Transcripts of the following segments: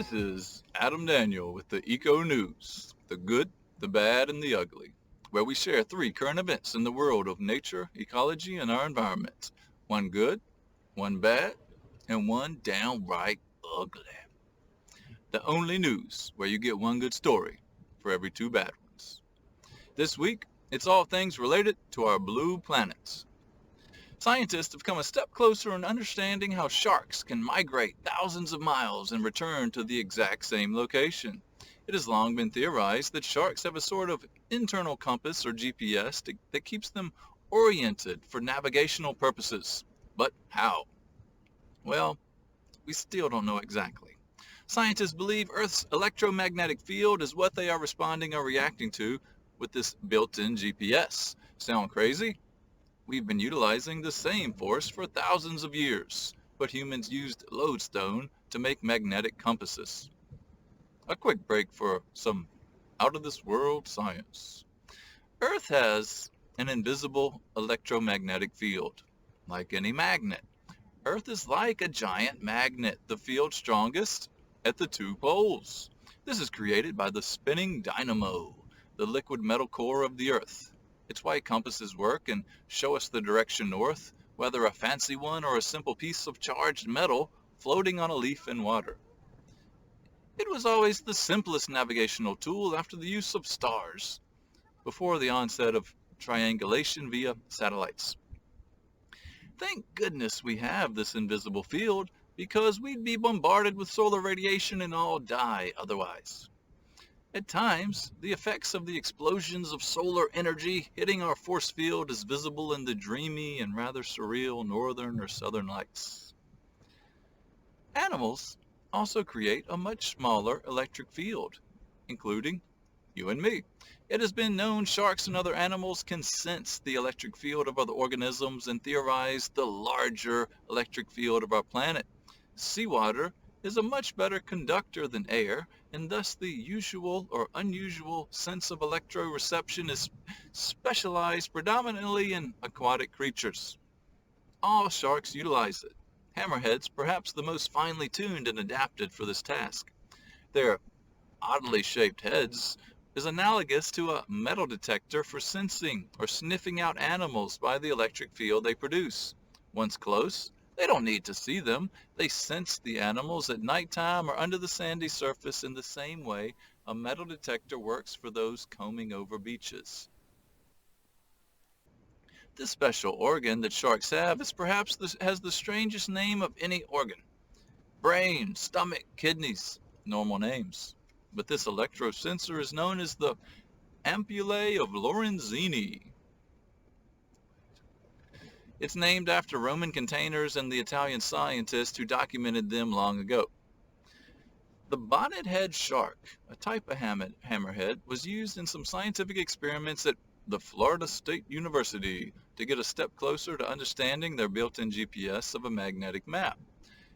This is Adam Daniel with the Eco News, the good, the bad, and the ugly, where we share 3 current events in the world of nature, ecology, and our environment. One good, one bad, and one downright ugly. The only news where you get one good story for every 2 bad ones. This week, it's all things related to our blue planets. Scientists have come a step closer in understanding how sharks can migrate thousands of miles and return to the exact same location. It has long been theorized that sharks have a sort of internal compass or GPS that keeps them oriented for navigational purposes. But how? Well, we still don't know exactly. Scientists believe Earth's electromagnetic field is what they are responding or reacting to with this built-in GPS. Sound crazy? We've been utilizing the same force for thousands of years, but humans used lodestone to make magnetic compasses. A quick break for some out-of-this-world science. Earth has an invisible electromagnetic field. Like any magnet, Earth is like a giant magnet, the field strongest at the 2 poles. This is created by the spinning dynamo, the liquid metal core of the Earth. It's why compasses work and show us the direction north, whether a fancy one or a simple piece of charged metal floating on a leaf in water. It was always the simplest navigational tool after the use of stars, before the onset of triangulation via satellites. Thank goodness we have this invisible field, because we'd be bombarded with solar radiation and all die otherwise. At times, the effects of the explosions of solar energy hitting our force field is visible in the dreamy and rather surreal northern or southern lights. Animals also create a much smaller electric field, including you and me. It has been known sharks and other animals can sense the electric field of other organisms and theorize the larger electric field of our planet. Seawater is a much better conductor than air, and thus the usual or unusual sense of electroreception is specialized predominantly in aquatic creatures. All sharks utilize it. Hammerheads, perhaps the most finely tuned and adapted for this task. Their oddly shaped heads is analogous to a metal detector for sensing or sniffing out animals by the electric field they produce. Once close, they don't need to see them. They sense the animals at nighttime or under the sandy surface in the same way a metal detector works for those combing over beaches. This special organ that sharks have is perhaps has the strangest name of any organ. Brain, stomach, kidneys, normal names. But this electrosensor is known as the ampullae of Lorenzini. It's named after Roman containers and the Italian scientist who documented them long ago. The Bonnethead shark, a type of hammerhead, was used in some scientific experiments at the Florida State University to get a step closer to understanding their built-in GPS of a magnetic map.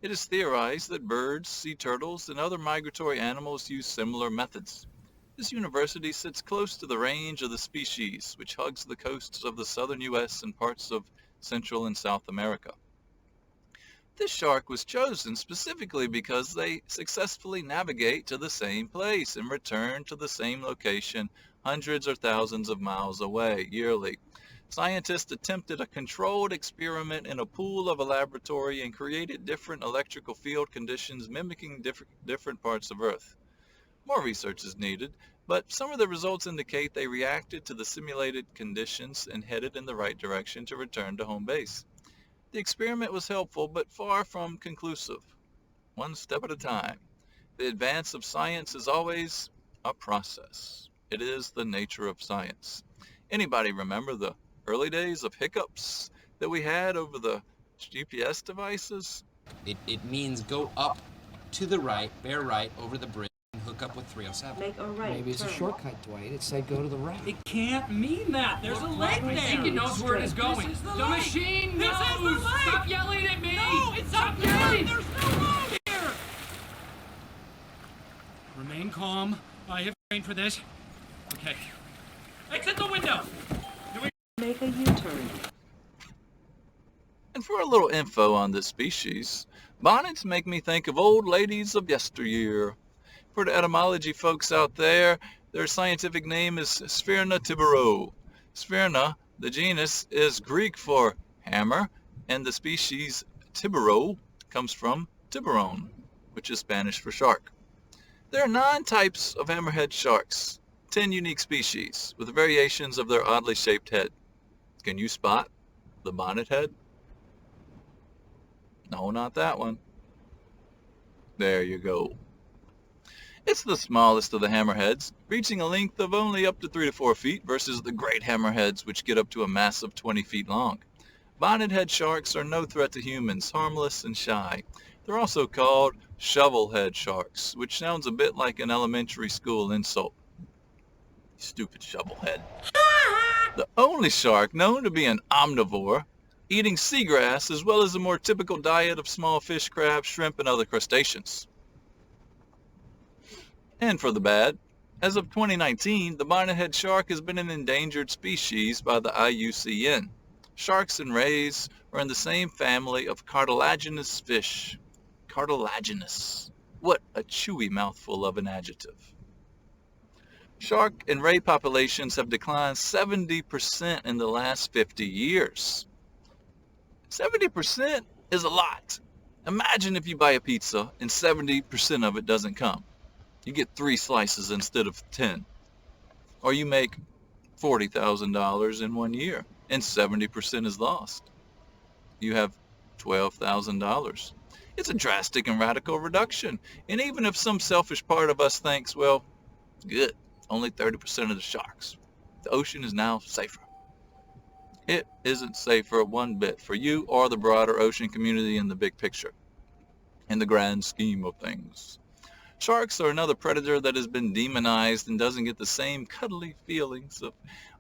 It is theorized that birds, sea turtles, and other migratory animals use similar methods. This university sits close to the range of the species, which hugs the coasts of the southern U.S. and parts of Central and South America. This shark was chosen specifically because they successfully navigate to the same place and return to the same location hundreds or thousands of miles away yearly. Scientists attempted a controlled experiment in a pool of a laboratory and created different electrical field conditions mimicking different parts of Earth. More research is needed, but some of the results indicate they reacted to the simulated conditions and headed in the right direction to return to home base. The experiment was helpful, but far from conclusive. One step at a time. The advance of science is always a process. It is the nature of science. Anybody remember the early days of hiccups that we had over the GPS devices? It means go up to the right, bear right, over the bridge, and hook up with 307. Make a right. Maybe it's a shortcut, Dwight. It said go to the right. It can't mean that. There's a light there. I think it knows where it is going. This is the machine knows. This is the light. Stop yelling at me. No, it's Stop not yelling. There's no road here. Remain calm. I have trained for this. Okay. Exit the window. Make a U-turn. And for a little info on this species, bonnets make me think of old ladies of yesteryear. For the etymology folks out there, their scientific name is Sphyrna tiburoe. Sphyrna, the genus, is Greek for hammer, and the species tiburoe comes from tiburon, which is Spanish for shark. There are 9 types of hammerhead sharks, 10 unique species, with variations of their oddly shaped head. Can you spot the bonnethead? No, not that one. There you go. It's the smallest of the hammerheads, reaching a length of only up to 3 to 4 feet versus the great hammerheads, which get up to a massive 20 feet long. Bonnethead sharks are no threat to humans, harmless and shy. They're also called shovelhead sharks, which sounds a bit like an elementary school insult. Stupid shovelhead. The only shark known to be an omnivore, eating seagrass as well as a more typical diet of small fish, crabs, shrimp, and other crustaceans. And for the bad, as of 2019, the bonnethead shark has been an endangered species by the IUCN. Sharks and rays are in the same family of cartilaginous fish. Cartilaginous. What a chewy mouthful of an adjective. Shark and ray populations have declined 70% in the last 50 years. 70% is a lot. Imagine if you buy a pizza and 70% of it doesn't come. You get 3 slices instead of 10. Or you make $40,000 in 1 year and 70% is lost. You have $12,000. It's a drastic and radical reduction. And even if some selfish part of us thinks, well, good, only 30% of the sharks. The ocean is now safer. It isn't safer one bit for you or the broader ocean community in the big picture, in the grand scheme of things. Sharks are another predator that has been demonized and doesn't get the same cuddly feelings of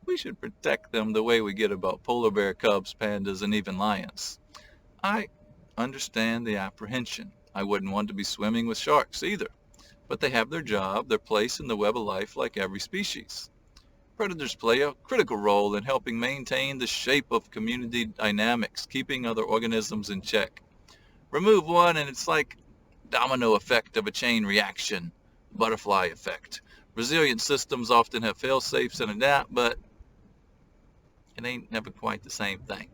we should protect them the way we get about polar bear cubs, pandas, and even lions. I understand the apprehension. I wouldn't want to be swimming with sharks either, but they have their job, their place in the web of life like every species. Predators play a critical role in helping maintain the shape of community dynamics, keeping other organisms in check. Remove one and it's like domino effect of a chain reaction, butterfly effect. Resilient systems often have fail-safes and adapt, but it ain't never quite the same thing.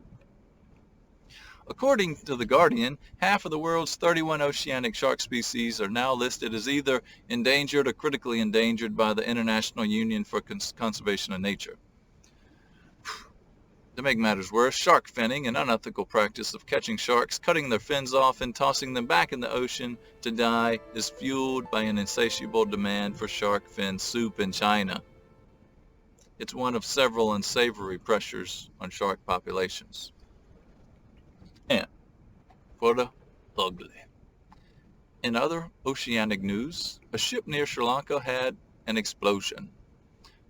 According to The Guardian, half of the world's 31 oceanic shark species are now listed as either endangered or critically endangered by the International Union for Conservation of Nature. To make matters worse, shark finning, an unethical practice of catching sharks, cutting their fins off, and tossing them back in the ocean to die, is fueled by an insatiable demand for shark fin soup in China. It's one of several unsavory pressures on shark populations. And for the ugly. In other oceanic news, a ship near Sri Lanka had an explosion.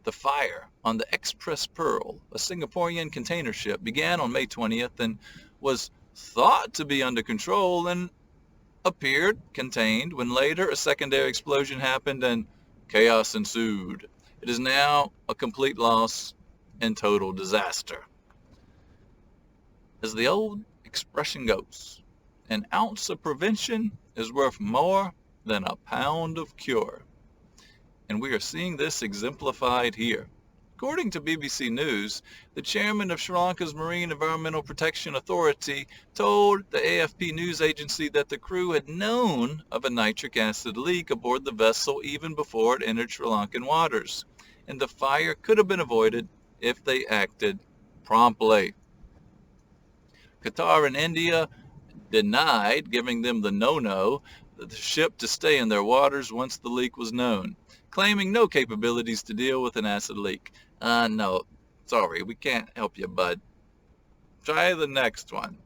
The fire on the Express Pearl, a Singaporean container ship, began on May 20th and was thought to be under control and appeared contained when later a secondary explosion happened and chaos ensued. It is now a complete loss and total disaster. As the old expression goes, an ounce of prevention is worth more than a pound of cure. And we are seeing this exemplified here. According to BBC News, the chairman of Sri Lanka's Marine Environmental Protection Authority told the AFP news agency that the crew had known of a nitric acid leak aboard the vessel even before it entered Sri Lankan waters, and the fire could have been avoided if they acted promptly. Qatar and India denied giving them the no-no, the ship to stay in their waters once the leak was known, claiming no capabilities to deal with an acid leak. No, sorry, we can't help you, bud. Try the next one.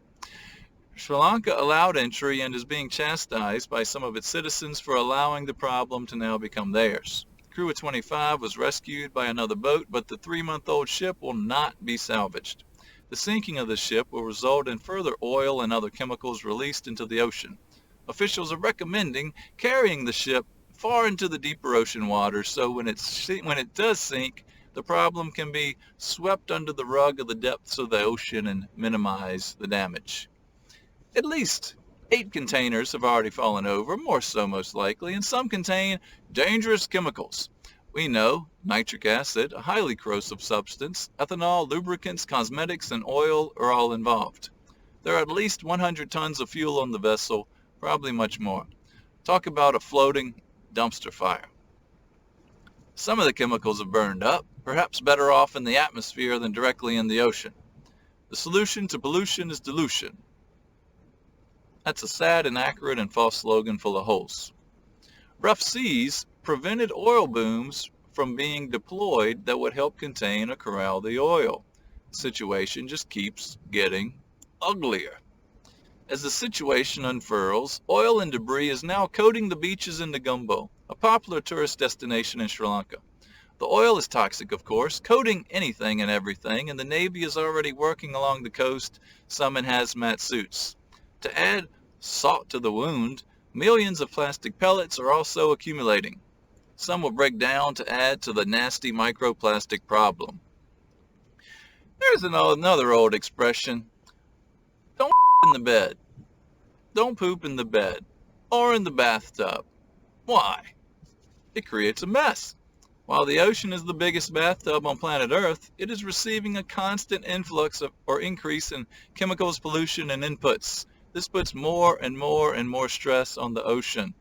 Sri Lanka allowed entry and is being chastised by some of its citizens for allowing the problem to now become theirs. The crew of 25 was rescued by another boat, but the 3-month-old ship will not be salvaged. The sinking of the ship will result in further oil and other chemicals released into the ocean. Officials are recommending carrying the ship far into the deeper ocean waters so when it does sink, the problem can be swept under the rug of the depths of the ocean and minimize the damage. At least 8 containers have already fallen over, more so most likely, and some contain dangerous chemicals. We know nitric acid, a highly corrosive substance, ethanol, lubricants, cosmetics, and oil are all involved. There are at least 100 tons of fuel on the vessel, probably much more. Talk about a floating dumpster fire. Some of the chemicals have burned up, perhaps better off in the atmosphere than directly in the ocean. The solution to pollution is dilution. That's a sad, inaccurate, and false slogan full of holes. Rough seas prevented oil booms from being deployed that would help contain or corral the oil. The situation just keeps getting uglier. As the situation unfurls, oil and debris is now coating the beaches in Negombo, a popular tourist destination in Sri Lanka. The oil is toxic, of course, coating anything and everything, and the Navy is already working along the coast, some in hazmat suits. To add salt to the wound, millions of plastic pellets are also accumulating. Some will break down to add to the nasty microplastic problem. There's another old expression. Don't in the bed. Don't poop in the bed or in the bathtub. Why? It creates a mess. While the ocean is the biggest bathtub on planet Earth, it is receiving a constant influx of or increase in chemicals, pollution, and inputs. This puts more and more and more stress on the ocean.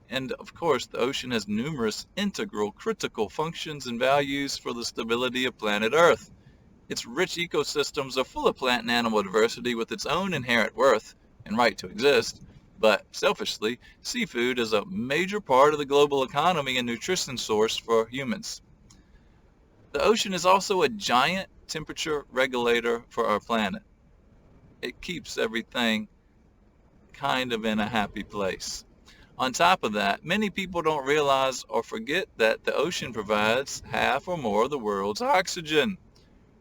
And of course, the ocean has numerous integral, critical functions and values for the stability of planet Earth. Its rich ecosystems are full of plant and animal diversity with its own inherent worth and right to exist. But selfishly, seafood is a major part of the global economy and nutrition source for humans. The ocean is also a giant temperature regulator for our planet. It keeps everything kind of in a happy place. On top of that, many people don't realize or forget that the ocean provides half or more of the world's oxygen.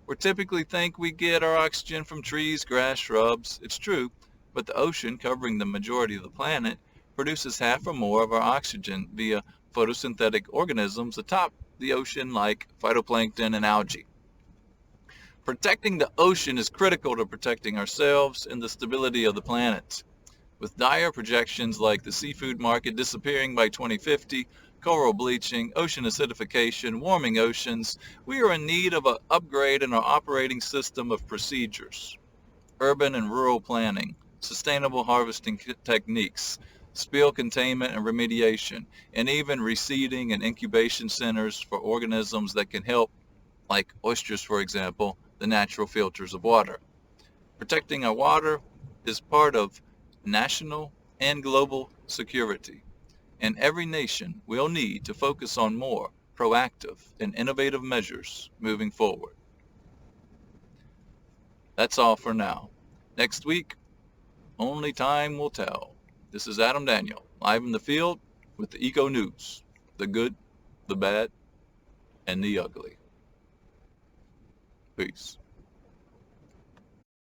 We typically think we get our oxygen from trees, grass, shrubs. It's true, but the ocean, covering the majority of the planet, produces half or more of our oxygen via photosynthetic organisms atop the ocean like phytoplankton and algae. Protecting the ocean is critical to protecting ourselves and the stability of the planet. With dire projections like the seafood market disappearing by 2050, coral bleaching, ocean acidification, warming oceans, we are in need of an upgrade in our operating system of procedures. Urban and rural planning, sustainable harvesting techniques, spill containment and remediation, and even reseeding and incubation centers for organisms that can help, like oysters for example, the natural filters of water. Protecting our water is part of national and global security, and every nation will need to focus on more proactive and innovative measures moving forward. That's all for now. Next week, only time will tell. This is Adam Daniel, live in the field with the Eco News, the good, the bad, and the ugly. Peace.